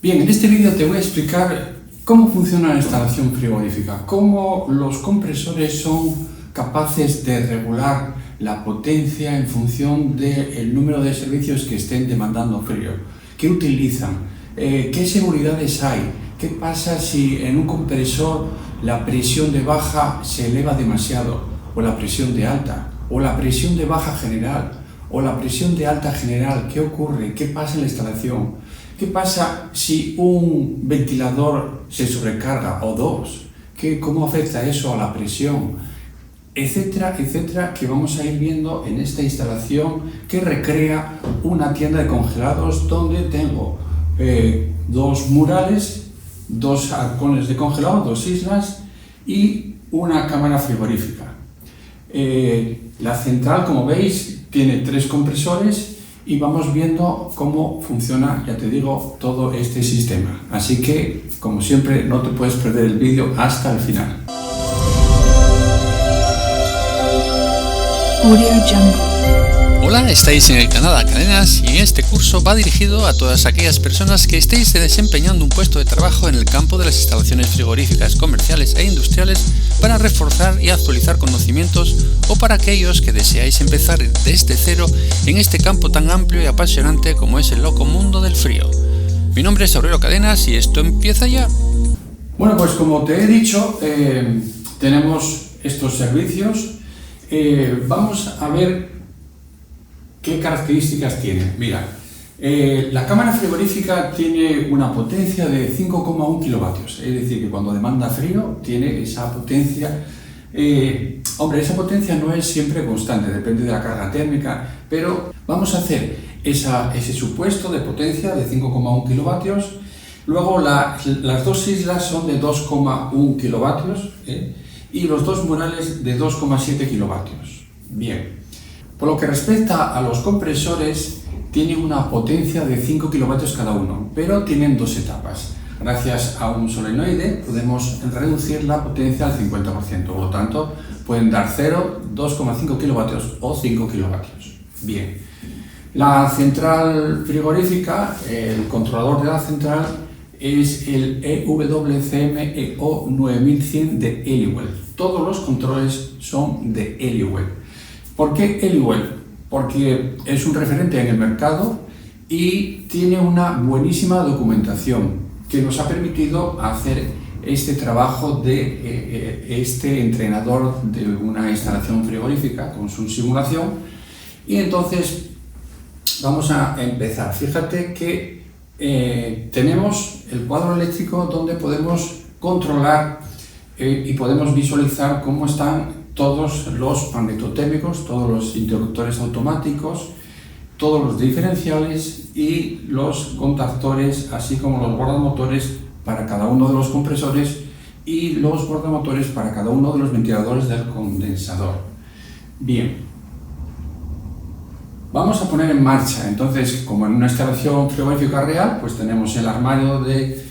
Bien, en este vídeo te voy a explicar cómo funciona la instalación frigorífica, cómo los compresores son capaces de regular la potencia en función del número de servicios que estén demandando frío, qué utilizan, qué seguridades hay, qué pasa si en un compresor la presión de baja se eleva demasiado, o la presión de alta, o la presión de baja general, o la presión de alta general, qué ocurre, qué pasa en la instalación. ¿Qué pasa si un ventilador se sobrecarga o dos? ¿Cómo afecta eso a la presión? Etcétera, etcétera, que vamos a ir viendo en esta instalación que recrea una tienda de congelados donde tengo dos murales, dos arcones de congelado, dos islas y una cámara frigorífica. La central, como veis, tiene 3 compresores y vamos viendo cómo funciona, ya te digo, todo este sistema. Así que, como siempre, no te puedes perder el vídeo hasta el final. Hola, estáis en el canal Cadenas y en este curso va dirigido a todas aquellas personas que estéis desempeñando un puesto de trabajo en el campo de las instalaciones frigoríficas comerciales e industriales para reforzar y actualizar conocimientos, o para aquellos que deseáis empezar desde cero en este campo tan amplio y apasionante como es el loco mundo del frío. Mi nombre es Aurelio Cadenas y esto empieza ya. Bueno, pues como te he dicho, tenemos estos servicios. Vamos a ver qué características tiene. Mira, la cámara frigorífica tiene una potencia de 5,1 kilovatios, es decir, que cuando demanda frío tiene esa potencia. Hombre, esa potencia no es siempre constante, depende de la carga térmica, pero vamos a hacer ese supuesto de potencia de 5,1 kilovatios. Luego las dos islas son de 2,1 kilovatios y los dos murales de 2,7 kilovatios. Bien. Por lo que respecta a los compresores, tienen una potencia de 5 kilovatios cada uno, pero tienen 2 etapas. Gracias a un solenoide podemos reducir la potencia al 50%, por lo tanto pueden dar 0, 2,5 kilovatios o 5 kilovatios. Bien, la central frigorífica, el controlador de la central es el EWCM EO9100 de Eliwell. Todos los controles son de Eliwell. ¿Por qué Eliwell? Porque es un referente en el mercado y tiene una buenísima documentación que nos ha permitido hacer este trabajo de este entrenador de una instalación frigorífica con su simulación. Y entonces vamos a empezar. Fíjate que tenemos el cuadro eléctrico donde podemos controlar y podemos visualizar cómo están todos los magnetotérmicos, todos los interruptores automáticos, todos los diferenciales y los contactores, así como los guardamotores para cada uno de los compresores y los guardamotores para cada uno de los ventiladores del condensador. Bien, vamos a poner en marcha. Entonces, como en una instalación frigorífica real, pues tenemos el armario de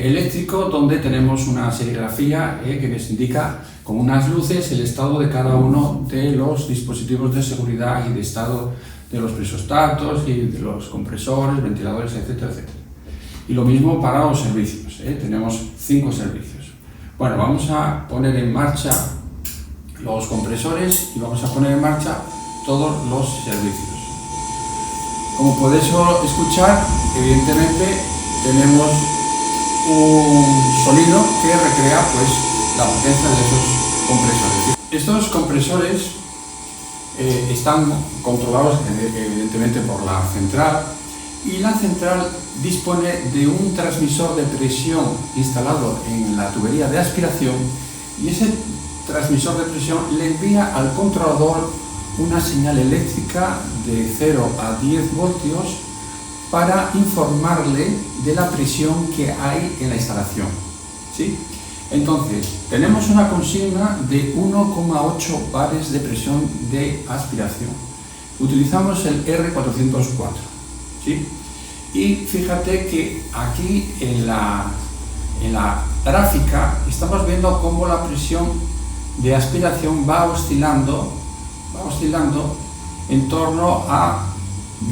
eléctrico donde tenemos una serigrafía que nos indica con unas luces el estado de cada uno de los dispositivos de seguridad y de estado de los presostatos y de los compresores, ventiladores, etcétera, etcétera. Y lo mismo para los servicios, tenemos 5 servicios. Bueno, vamos a poner en marcha los compresores y vamos a poner en marcha todos los servicios. Como podéis escuchar, evidentemente tenemos un sonido que recrea pues la potencia de esos compresores. Estos compresores están controlados evidentemente por la central, y la central dispone de un transmisor de presión instalado en la tubería de aspiración, y ese transmisor de presión le envía al controlador una señal eléctrica de 0 a 10 voltios para informarle de la presión que hay en la instalación, ¿sí? Entonces, tenemos una consigna de 1,8 bares de presión de aspiración. Utilizamos el R404, ¿sí? Y fíjate que aquí en la gráfica estamos viendo cómo la presión de aspiración va oscilando en torno a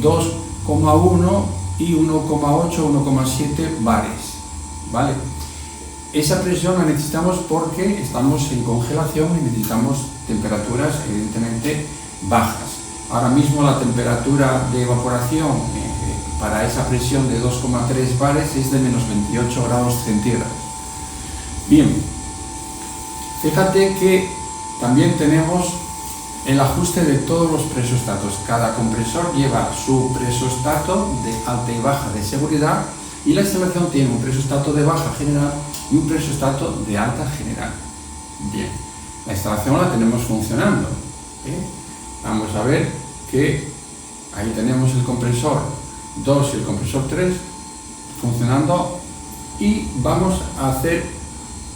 2,1 y 1,8-1,7 bares, ¿vale? Esa presión la necesitamos porque estamos en congelación y necesitamos temperaturas evidentemente bajas. Ahora mismo la temperatura de evaporación para esa presión de 2,3 bares es de menos 28 grados centígrados. Bien, fíjate que también tenemos el ajuste de todos los presostatos. Cada compresor lleva su presostato de alta y baja de seguridad y la instalación tiene un presostato de baja general y un presostato de alta general. Bien, la instalación la tenemos funcionando. Vamos a ver que ahí tenemos el compresor 2 y el compresor 3 funcionando y vamos a hacer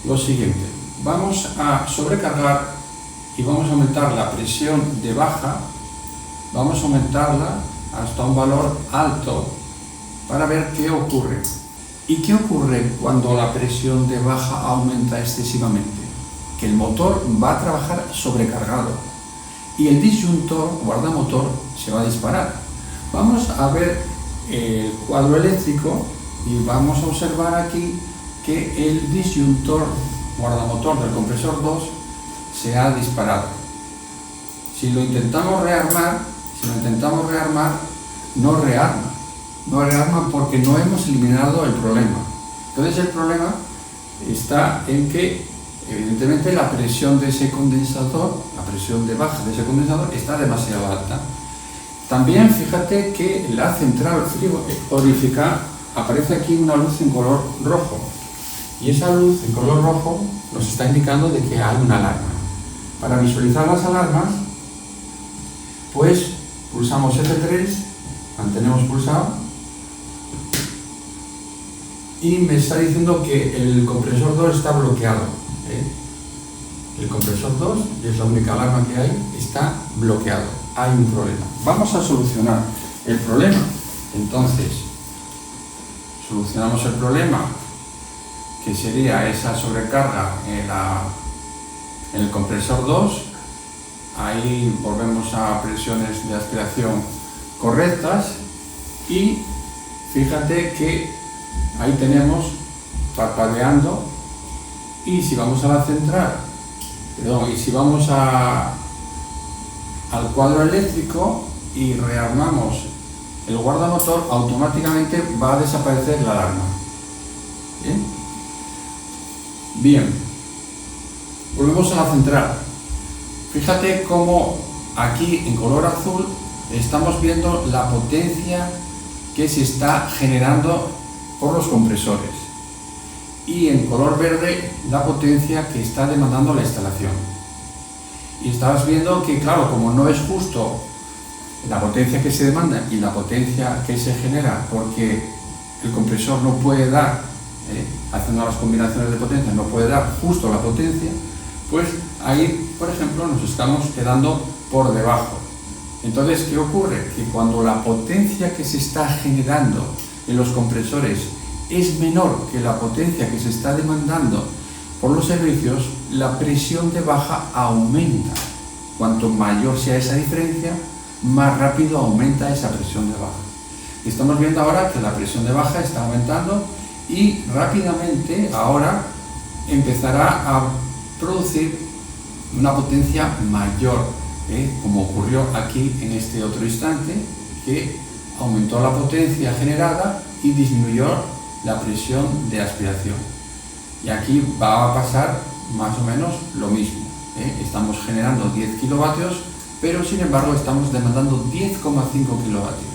lo siguiente. Vamos a sobrecargar y vamos a aumentar la presión de baja, vamos a aumentarla hasta un valor alto para ver qué ocurre. ¿Y qué ocurre cuando la presión de baja aumenta excesivamente? Que el motor va a trabajar sobrecargado y el disyuntor guardamotor se va a disparar. Vamos a ver el cuadro eléctrico y vamos a observar aquí que el disyuntor guardamotor del compresor 2 se ha disparado. Si lo intentamos rearmar, no rearma porque no hemos eliminado el problema. Entonces el problema está en que evidentemente la presión de ese condensador, la presión de baja de ese condensador está demasiado alta. También fíjate que la central frigorífica aparece aquí una luz en color rojo y esa luz en color rojo nos está indicando de que hay una alarma. Para visualizar las alarmas, pues pulsamos F3, mantenemos pulsado y me está diciendo que el compresor 2 está bloqueado. El compresor 2, y es la única alarma que hay, está bloqueado. Hay un problema. Vamos a solucionar el problema. Entonces, solucionamos el problema, que sería esa sobrecarga en el compresor 2. Ahí volvemos a presiones de aspiración correctas y fíjate que ahí tenemos parpadeando. Y si vamos a la central, y si vamos al cuadro eléctrico y rearmamos el guardamotor, automáticamente va a desaparecer la alarma. Bien, volvemos a la central. Fíjate cómo aquí en color azul estamos viendo la potencia que se está generando por los compresores. Y en color verde la potencia que está demandando la instalación. Y estabas viendo que, claro, como no es justo la potencia que se demanda y la potencia que se genera, porque el compresor no puede dar, haciendo las combinaciones de potencia, no puede dar justo la potencia, pues ahí, por ejemplo, nos estamos quedando por debajo. Entonces, ¿qué ocurre? Que cuando la potencia que se está generando en los compresores es menor que la potencia que se está demandando por los servicios, la presión de baja aumenta. Cuanto mayor sea esa diferencia, más rápido aumenta esa presión de baja. Estamos viendo ahora que la presión de baja está aumentando y rápidamente ahora empezará a producir una potencia mayor, como ocurrió aquí en este otro instante, que aumentó la potencia generada y disminuyó la presión de aspiración. Y aquí va a pasar más o menos lo mismo. Estamos generando 10 kilovatios, pero sin embargo estamos demandando 10,5 kilovatios.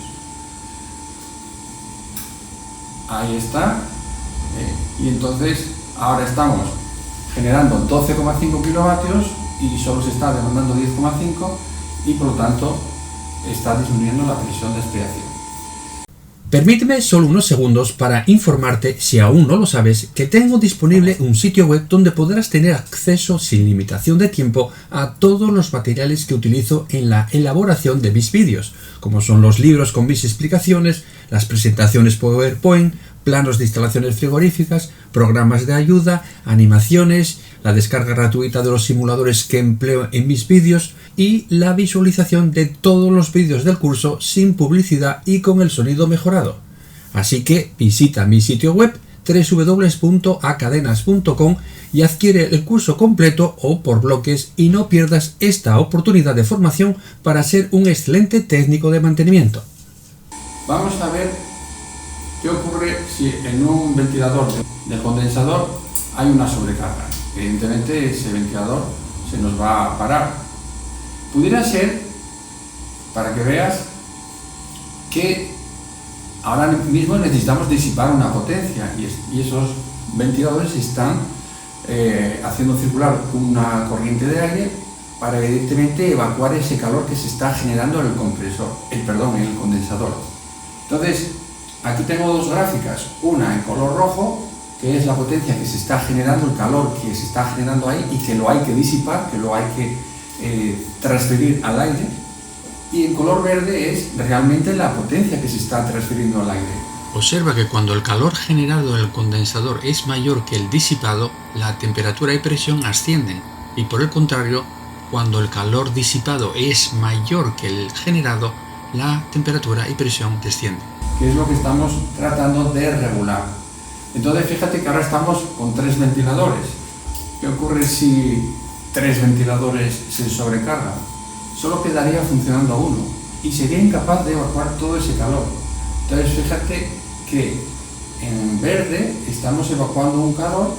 Ahí está. Y entonces ahora estamos generando 12,5 kilovatios y solo se está demandando 10,5 y por lo tanto está disminuyendo la presión de aspiración. Permíteme solo unos segundos para informarte, si aún no lo sabes, que tengo disponible un sitio web donde podrás tener acceso sin limitación de tiempo a todos los materiales que utilizo en la elaboración de mis vídeos, como son los libros con mis explicaciones, las presentaciones PowerPoint, planos de instalaciones frigoríficas, programas de ayuda, animaciones, la descarga gratuita de los simuladores que empleo en mis vídeos y la visualización de todos los vídeos del curso sin publicidad y con el sonido mejorado. Así que visita mi sitio web www.acadenas.com y adquiere el curso completo o por bloques y no pierdas esta oportunidad de formación para ser un excelente técnico de mantenimiento. Vamos a ver qué ocurre si en un ventilador de condensador hay una sobrecarga. Evidentemente ese ventilador se nos va a parar. Pudiera ser, para que veas, que ahora mismo necesitamos disipar una potencia y esos ventiladores están haciendo circular una corriente de aire para evidentemente evacuar ese calor que se está generando en el en el condensador. Entonces, aquí tengo dos gráficas, una en color rojo, que es la potencia que se está generando, el calor que se está generando ahí y que lo hay que disipar, que lo hay que transferir al aire, y en color verde es realmente la potencia que se está transfiriendo al aire. Observa que cuando el calor generado en el condensador es mayor que el disipado, la temperatura y presión ascienden, y por el contrario, cuando el calor disipado es mayor que el generado, la temperatura y presión descienden. Que es lo que estamos tratando de regular. Entonces fíjate que ahora estamos con 3 ventiladores. ¿Qué ocurre si 3 ventiladores se sobrecargan? Solo quedaría funcionando uno y sería incapaz de evacuar todo ese calor. Entonces fíjate que en verde estamos evacuando un calor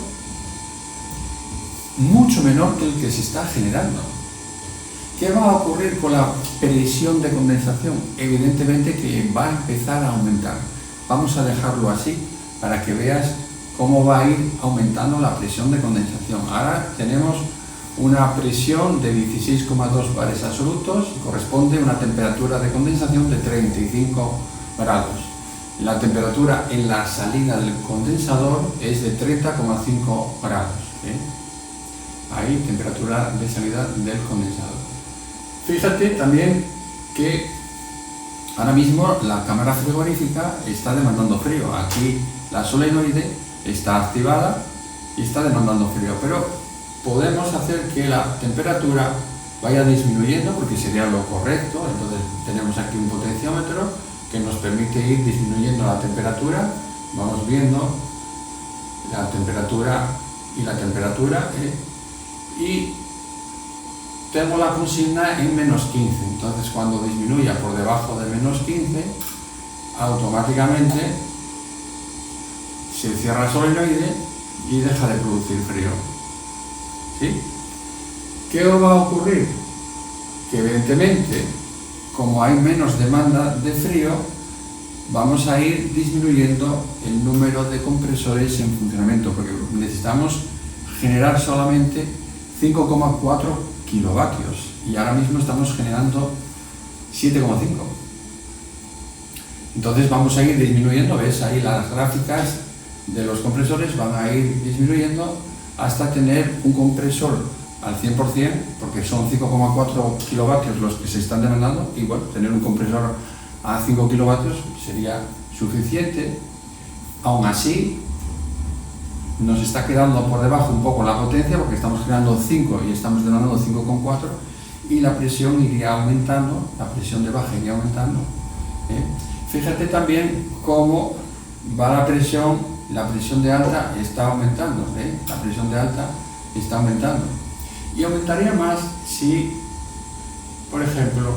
mucho menor que el que se está generando. ¿Qué va a ocurrir con la presión de condensación? Evidentemente que va a empezar a aumentar. Vamos a dejarlo así para que veas cómo va a ir aumentando la presión de condensación. Ahora tenemos una presión de 16,2 bares absolutos y corresponde a una temperatura de condensación de 35 grados. La temperatura en la salida del condensador es de 30,5 grados. Ahí, temperatura de salida del condensador. Fíjate también que ahora mismo la cámara frigorífica está demandando frío. Aquí la solenoide está activada y está demandando frío, pero podemos hacer que la temperatura vaya disminuyendo porque sería lo correcto. Entonces tenemos aquí un potenciómetro que nos permite ir disminuyendo la temperatura. Vamos viendo la temperatura y la temperatura y tengo la consigna en menos 15. Entonces cuando disminuya por debajo de menos 15, automáticamente se cierra el solenoide y deja de producir frío. ¿Sí? ¿Qué va a ocurrir? Que evidentemente, como hay menos demanda de frío, vamos a ir disminuyendo el número de compresores en funcionamiento, porque necesitamos generar solamente 5,4 kilovatios y ahora mismo estamos generando 7,5. Entonces vamos a ir disminuyendo, ves ahí las gráficas de los compresores van a ir disminuyendo hasta tener un compresor al 100%, porque son 5,4 kilovatios los que se están demandando, y bueno, tener un compresor a 5 kilovatios sería suficiente. Aún así, nos está quedando por debajo un poco la potencia, porque estamos generando 5 y estamos demandando 5,4, y la presión iría aumentando, la presión de baja iría aumentando. Fíjate también cómo va la presión de alta está aumentando, la presión de alta está aumentando. Y aumentaría más si, por ejemplo,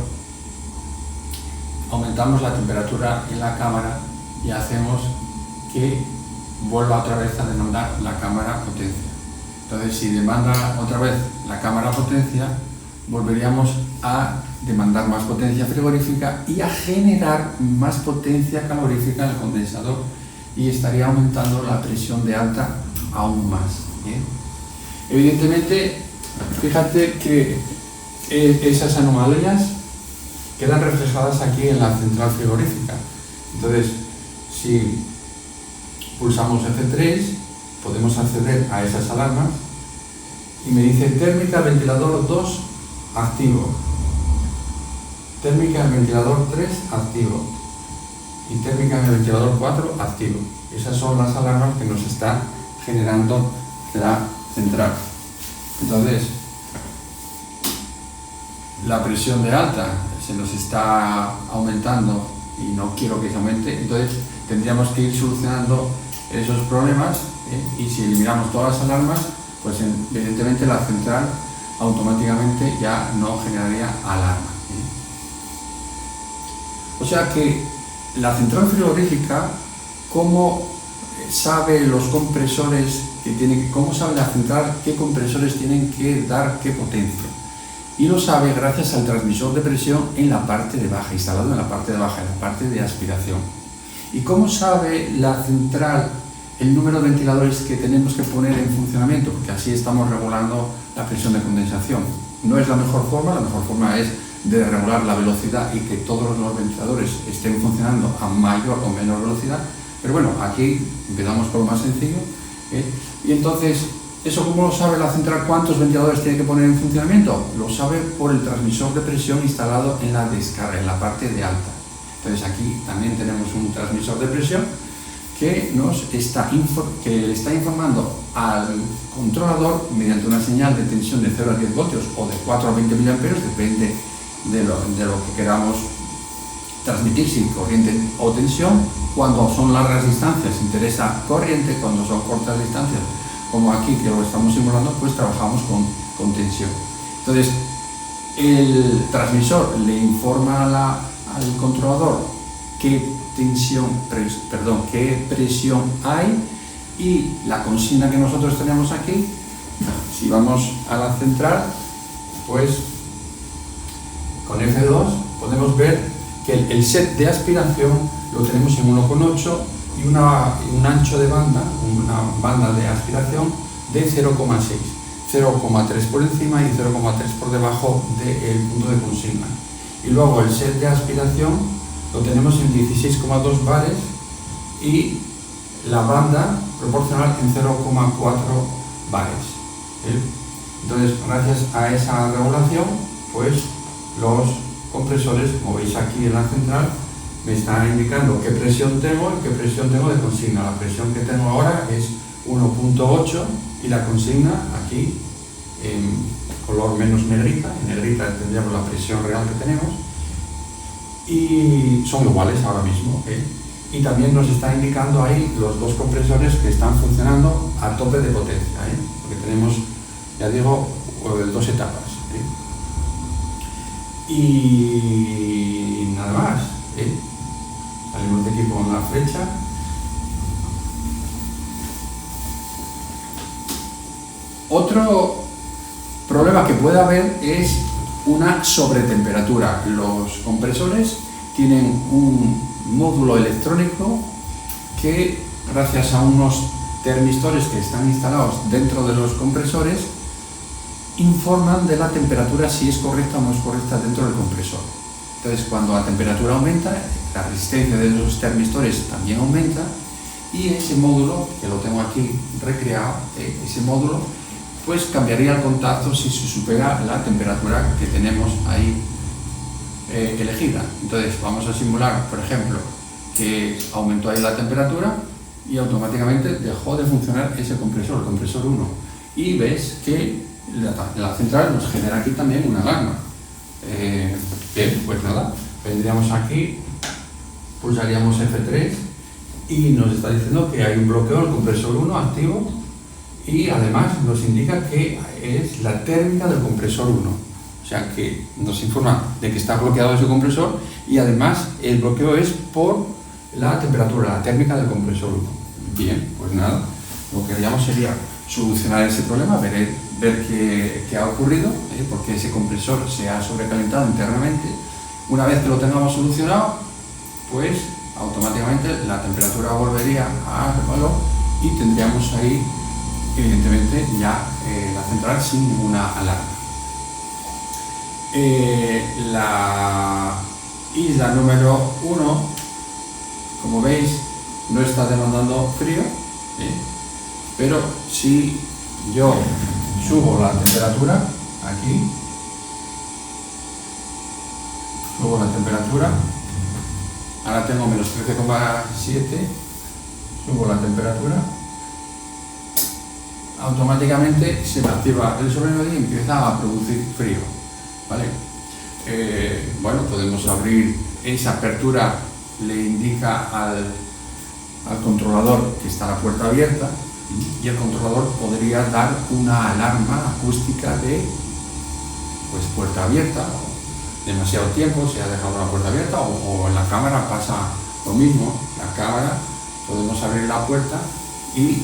aumentamos la temperatura en la cámara y hacemos que vuelva otra vez a demandar la cámara potencia. Entonces, si demanda otra vez la cámara potencia, volveríamos a demandar más potencia frigorífica y a generar más potencia calorífica en el condensador, y estaría aumentando la presión de alta aún más. Evidentemente, fíjate que esas anomalías quedan reflejadas aquí en la central frigorífica. Entonces, si pulsamos F3, podemos acceder a esas alarmas y me dice térmica ventilador 2 activo, térmica ventilador 3 activo y térmica en el ventilador 4 activo. Esas son las alarmas que nos está generando la central. Entonces, la presión de alta se nos está aumentando y no quiero que se aumente, entonces tendríamos que ir solucionando esos problemas, y si eliminamos todas las alarmas, pues evidentemente la central automáticamente ya no generaría alarma. O sea que la central frigorífica, ¿cómo sabe los compresores que tienen, cómo sabe la central qué compresores tienen que dar qué potencia? Y lo sabe gracias al transmisor de presión en la parte de baja, instalado en la parte de baja, en la parte de aspiración. ¿Y cómo sabe la central el número de ventiladores que tenemos que poner en funcionamiento? Porque así estamos regulando la presión de condensación. No es la mejor forma es de regular la velocidad y que todos los ventiladores estén funcionando a mayor o menor velocidad. Pero bueno, aquí empezamos por lo más sencillo, y entonces, ¿eso cómo lo sabe la central? ¿Cuántos ventiladores tiene que poner en funcionamiento? Lo sabe por el transmisor de presión instalado en la descarga, en la parte de alta. Entonces aquí también tenemos un transmisor de presión que le está informando al controlador mediante una señal de tensión de 0 a 10 voltios o de 4 a 20 miliamperios, depende de lo que queramos transmitir, si corriente o tensión. Cuando son largas distancias interesa corriente, cuando son cortas distancias, como aquí que lo estamos simulando, pues trabajamos con tensión. Entonces, el transmisor le informa al controlador qué presión hay, y la consigna que nosotros tenemos aquí, si vamos a la central, pues con F2 podemos ver que el set de aspiración lo tenemos en 1,8 y un ancho de banda, una banda de aspiración de 0,6, 0,3 por encima y 0,3 por debajo del punto de consigna. Y luego el set de aspiración lo tenemos en 16,2 bares y la banda proporcional en 0,4 bares. Entonces, gracias a esa regulación, pues los compresores, como veis aquí en la central, me están indicando qué presión tengo y qué presión tengo de consigna. La presión que tengo ahora es 1,8 y la consigna aquí en color menos negrita. En negrita tendríamos la presión real que tenemos, y son iguales ahora mismo. Y también nos está indicando ahí los dos compresores que están funcionando a tope de potencia, porque tenemos, ya digo, dos etapas. Y nada más. Salimos de aquí con la flecha. Otro problema que puede haber es una sobretemperatura. Los compresores tienen un módulo electrónico que, gracias a unos termistores que están instalados dentro de los compresores, informan de la temperatura, si es correcta o no es correcta dentro del compresor. Entonces, cuando la temperatura aumenta, la resistencia de esos termistores también aumenta, y ese módulo, que lo tengo aquí recreado, ese módulo, pues cambiaría el contacto si se supera la temperatura que tenemos ahí elegida. Entonces, vamos a simular, por ejemplo, que aumentó ahí la temperatura y automáticamente dejó de funcionar ese compresor, el compresor 1. Y ves que la central nos genera aquí también una alarma. Bien, pues nada, vendríamos aquí, pulsaríamos F3 y nos está diciendo que hay un bloqueo del compresor 1 activo, y además nos indica que es la térmica del compresor 1. O sea que nos informa de que está bloqueado ese compresor, y además el bloqueo es por la temperatura, la térmica del compresor 1. Bien, pues nada, lo que haríamos sería solucionar ese problema, ver qué ha ocurrido, porque ese compresor se ha sobrecalentado internamente. Una vez que lo tengamos solucionado, pues automáticamente la temperatura volvería a valor y tendríamos ahí, evidentemente, ya la central sin ninguna alarma. La isla número 1, como veis, no está demandando frío, pero si yo subo la temperatura aquí, subo la temperatura, ahora tengo menos 13,7, subo la temperatura, automáticamente se me activa el solenoide y empieza a producir frío, ¿vale? Bueno, podemos abrir esa apertura, le indica al controlador que está la puerta abierta, y el controlador podría dar una alarma acústica de pues puerta abierta, o demasiado tiempo se ha dejado la puerta abierta, o en la cámara pasa lo mismo. La cámara podemos abrir la puerta y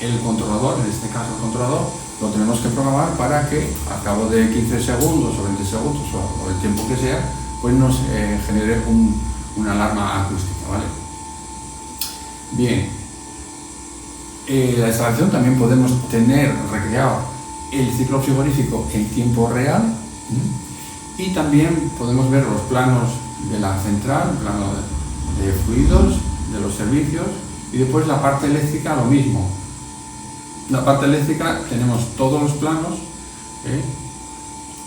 el controlador, en este caso el controlador, lo tenemos que programar para que al cabo de 15 segundos o 20 segundos o el tiempo que sea, pues nos genere una alarma acústica, ¿vale? Bien, la instalación también podemos tener recreado el ciclo frigorífico en tiempo real, y también podemos ver los planos de la central, plano de fluidos, de los servicios, y después la parte eléctrica lo mismo. La parte eléctrica tenemos todos los planos,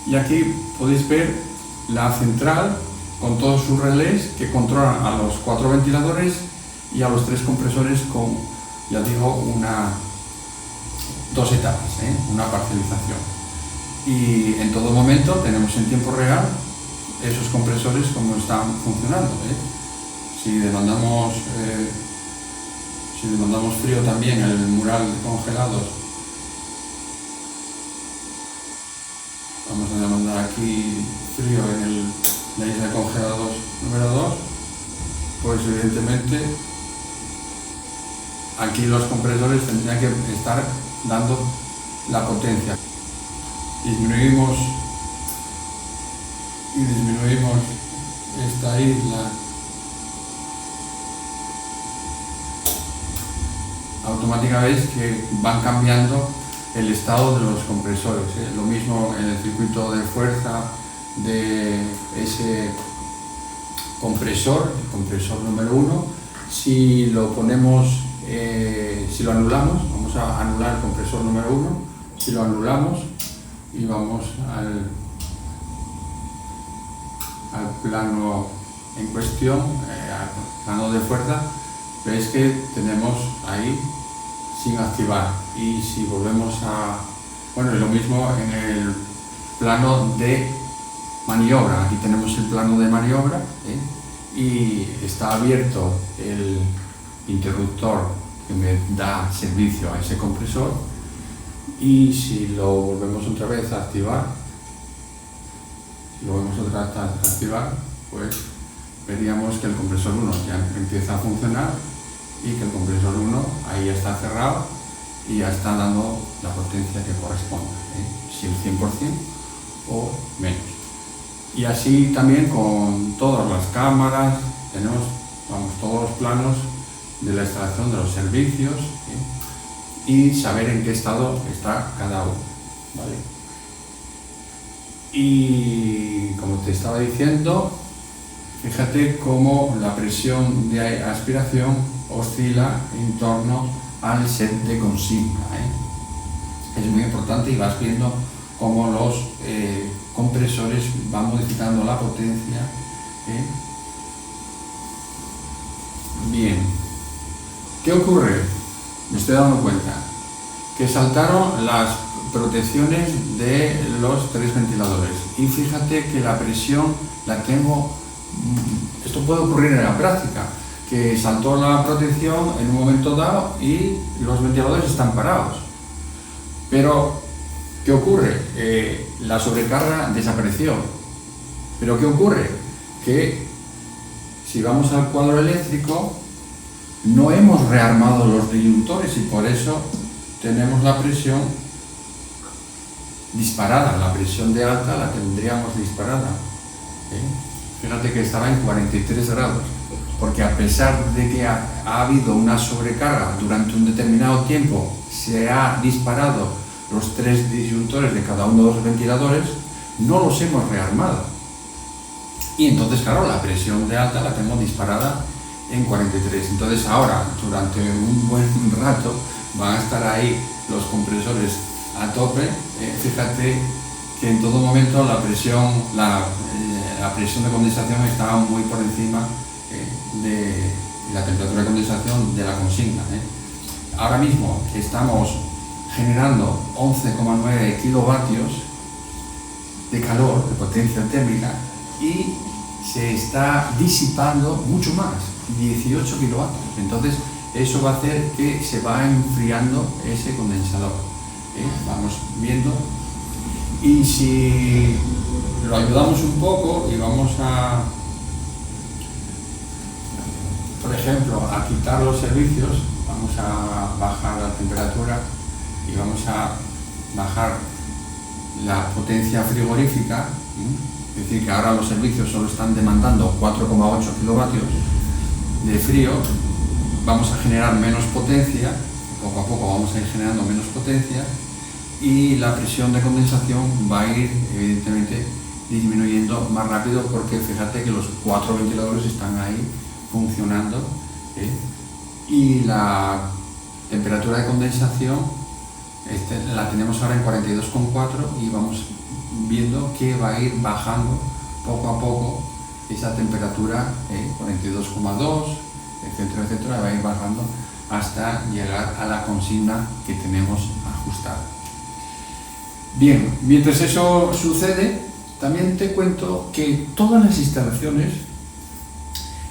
y aquí podéis ver la central con todos sus relés que controlan a los 4 ventiladores y a los 3 compresores con, ya digo, dos etapas, una parcialización. Y en todo momento tenemos en tiempo real esos compresores como están funcionando. Si demandamos frío también, el mural de congelados, vamos a demandar aquí frío en la isla de congelados número 2, pues evidentemente aquí los compresores tendrían que estar dando la potencia. Disminuimos esta isla, automáticamente que van cambiando el estado de los compresores. Lo mismo en el circuito de fuerza de ese compresor, el compresor número 1, si lo ponemos, si lo anulamos, vamos a anular el compresor número 1, si lo anulamos y vamos al plano en cuestión, al plano de fuerza, veis que tenemos ahí sin activar. Y si volvemos bueno, lo mismo en el plano de maniobra, aquí tenemos el plano de maniobra, y está abierto el interruptor que me da servicio a ese compresor, y si lo volvemos otra vez a activar, pues veríamos que el compresor 1 ya empieza a funcionar y que el compresor 1 ahí ya está cerrado y ya está dando la potencia que corresponde, si el 100% o menos. Y así también con todas las cámaras, tenemos todos los planos de la instalación de los servicios, y saber en qué estado está cada uno, ¿vale? Y como te estaba diciendo, fíjate cómo la presión de aspiración oscila en torno al set de consigna, Es muy importante, y vas viendo cómo los compresores van modificando la potencia. Bien, ¿qué ocurre? Me estoy dando cuenta que saltaron las protecciones de los 3 ventiladores, y fíjate que la presión la tengo. Esto puede ocurrir en la práctica, que saltó la protección en un momento dado y los ventiladores están parados. Pero, ¿qué ocurre? La sobrecarga desapareció. Pero ¿qué ocurre? Que si vamos al cuadro eléctrico, no hemos rearmado los disyuntores y por eso tenemos la presión disparada. La presión de alta la tendríamos disparada. Fíjate que estaba en 43 grados, porque a pesar de que ha habido una sobrecarga durante un determinado tiempo, se ha disparado los 3 disyuntores de cada uno de los ventiladores, no los hemos rearmado. Y entonces, claro, la presión de alta la tengo disparada en 43. Entonces ahora, durante un buen rato, van a estar ahí los compresores a tope. Fíjate que en todo momento la presión de condensación está muy por encima de la temperatura de condensación de la consigna. Ahora mismo estamos generando 11,9 kilovatios de calor, de potencia térmica, y se está disipando mucho más. 18 kilovatios. Entonces eso va a hacer que se va enfriando ese condensador. Vamos viendo, y si lo ayudamos un poco y vamos a, por ejemplo, a quitar los servicios, vamos a bajar la temperatura y vamos a bajar la potencia frigorífica, es decir, que ahora los servicios solo están demandando 4,8 kilovatios de frío. Vamos a generar menos potencia, poco a poco vamos a ir generando menos potencia, y la presión de condensación va a ir evidentemente disminuyendo más rápido, porque fíjate que los 4 ventiladores están ahí funcionando, y la temperatura de condensación la tenemos ahora en 42,4, y vamos viendo que va a ir bajando poco a poco esa temperatura, 42,2, etcétera, etcétera, va a ir bajando hasta llegar a la consigna que tenemos ajustada. Bien, mientras eso sucede, también te cuento que todas las instalaciones,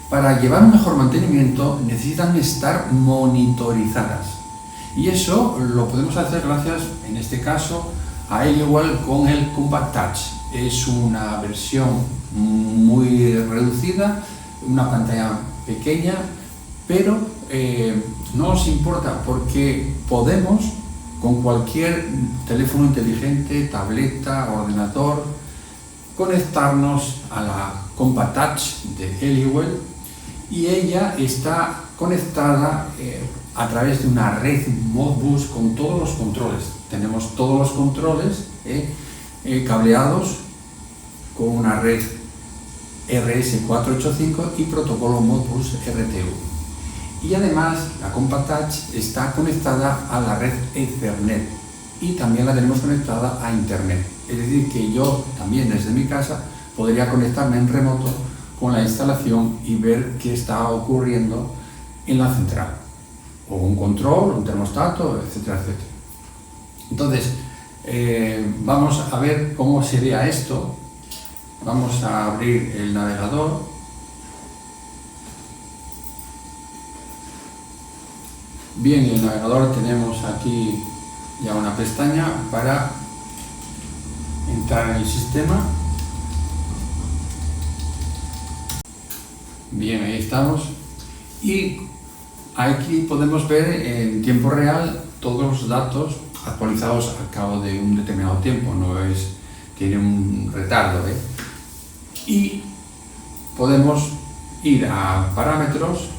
para llevar un mejor mantenimiento, necesitan estar monitorizadas. Y eso lo podemos hacer gracias, en este caso, a Alienware con el Compact Touch. Es una versión muy reducida, una pantalla pequeña, pero no os importa, porque podemos, con cualquier teléfono inteligente, tableta, ordenador, conectarnos a la Compact Touch de Alienware, y ella está conectada a través de una red Modbus con todos los controles. Tenemos todos los controles cableados con una red RS485 y protocolo Modbus RTU. Y además la Compact Touch está conectada a la red Ethernet, y también la tenemos conectada a Internet. Es decir, que yo también desde mi casa podría conectarme en remoto con la instalación y ver qué está ocurriendo en la central, o un control, un termostato, etcétera, etcétera. Entonces, vamos a ver cómo sería esto. Vamos a abrir el navegador. Bien, en el navegador tenemos aquí ya una pestaña para entrar en el sistema. Bien, ahí estamos, y aquí podemos ver en tiempo real todos los datos actualizados al cabo de un determinado tiempo, tiene un retardo, y podemos ir a parámetros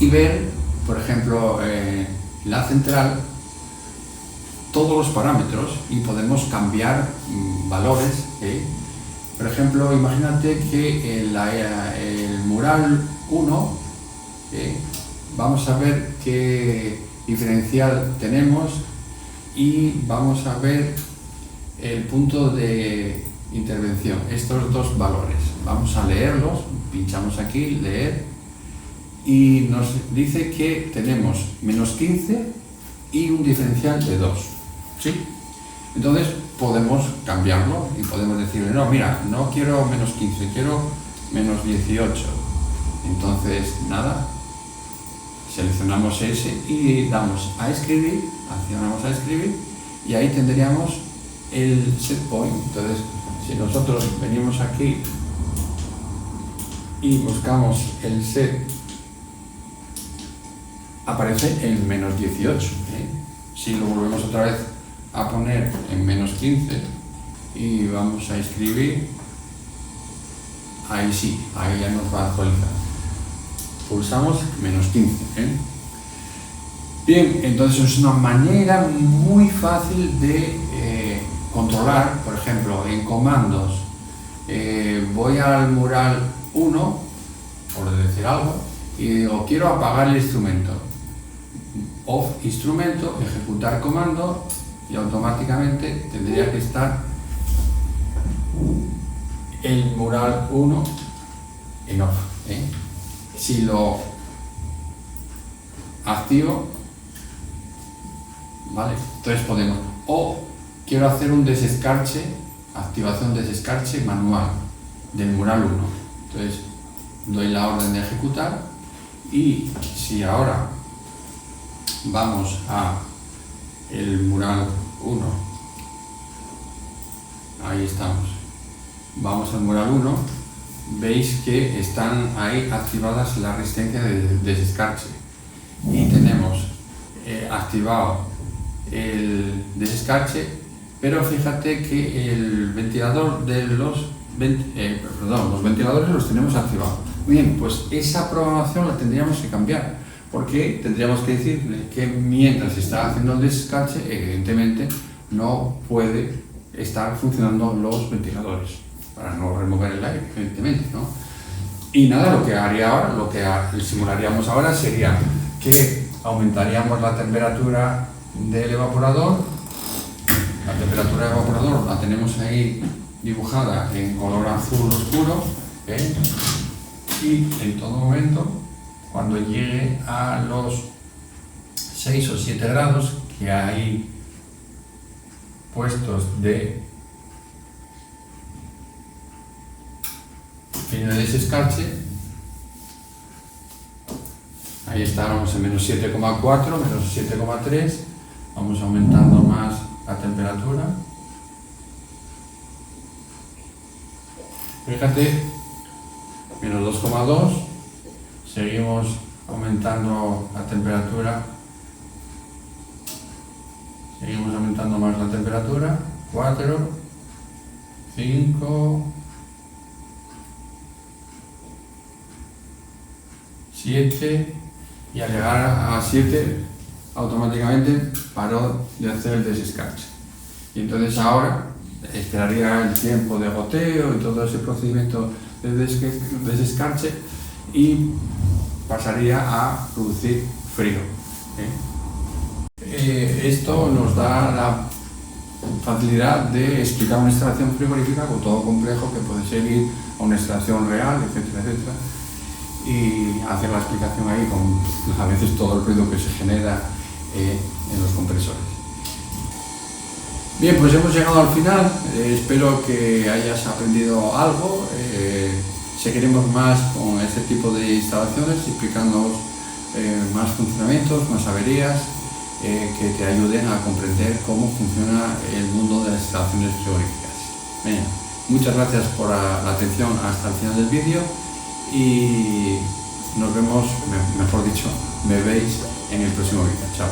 y ver, por ejemplo, la central, todos los parámetros, y podemos cambiar valores. Por ejemplo, imagínate que el mural 1, vamos a ver qué diferencial tenemos, y vamos a ver el punto de intervención, estos dos valores. Vamos a leerlos, pinchamos aquí, leer, y nos dice que tenemos menos 15 y un diferencial de 2. ¿Sí? Entonces podemos cambiarlo y podemos decirle, no, mira, no quiero menos 15, quiero menos 18. Entonces, nada, seleccionamos ese y damos a escribir, accionamos a escribir, y ahí tendríamos el set point. Entonces, si nosotros venimos aquí y buscamos el set, aparece en menos 18. Si lo volvemos otra vez a poner en menos 15 y vamos a escribir, ahí sí, ahí ya nos va a actualizar. Pulsamos menos 15. Bien, entonces es una manera muy fácil de controlar. Por ejemplo, en comandos, voy al mural 1, por decir algo, y digo, quiero apagar el instrumento. Off instrumento, ejecutar comando, y automáticamente tendría que estar el mural 1 en off. Si lo activo, ¿vale? Entonces podemos, o quiero hacer un desescarche, activación desescarche manual del mural 1. Entonces doy la orden de ejecutar y si ahora vamos a el mural 1, ahí estamos, vamos al mural 1, veis que están ahí activadas la resistencia de desescarche y tenemos activado el desescarche, pero fíjate que el ventilador de los ventiladores los tenemos activados. Bien, pues esa programación la tendríamos que cambiar, porque tendríamos que decirle que mientras está haciendo el desescarche, evidentemente no puede estar funcionando los ventiladores, para no remover el aire, evidentemente, ¿no? Y nada, lo que haría ahora, lo que simularíamos ahora sería que aumentaríamos la temperatura del evaporador. La temperatura del evaporador la tenemos ahí dibujada en color azul oscuro, ¿eh? Y en todo momento, cuando llegue a los 6 o 7 grados que hay puestos de fin de desescarche, ahí estábamos en menos 7,4, menos 7,3, vamos aumentando más la temperatura. Fíjate, menos 2,2, seguimos aumentando la temperatura, seguimos aumentando más la temperatura, 4, 5, 7, y al llegar a 7 automáticamente paró de hacer el desescarche. Y entonces ahora esperaría el tiempo de goteo y todo ese procedimiento de desescarche y pasaría a producir frío. Esto nos da la facilidad de explicar una instalación frigorífica con todo complejo que puede seguir a una instalación real, etcétera, etcétera, y hacer la explicación ahí con a veces todo el ruido que se genera en los compresores. Bien, pues hemos llegado al final, espero que hayas aprendido algo. Seguiremos más con este tipo de instalaciones, explicándoos más funcionamientos, más averías, que te ayuden a comprender cómo funciona el mundo de las instalaciones frigoríficas. Bien, muchas gracias por la atención hasta el final del vídeo y nos vemos, mejor dicho, me veis en el próximo vídeo. Chao.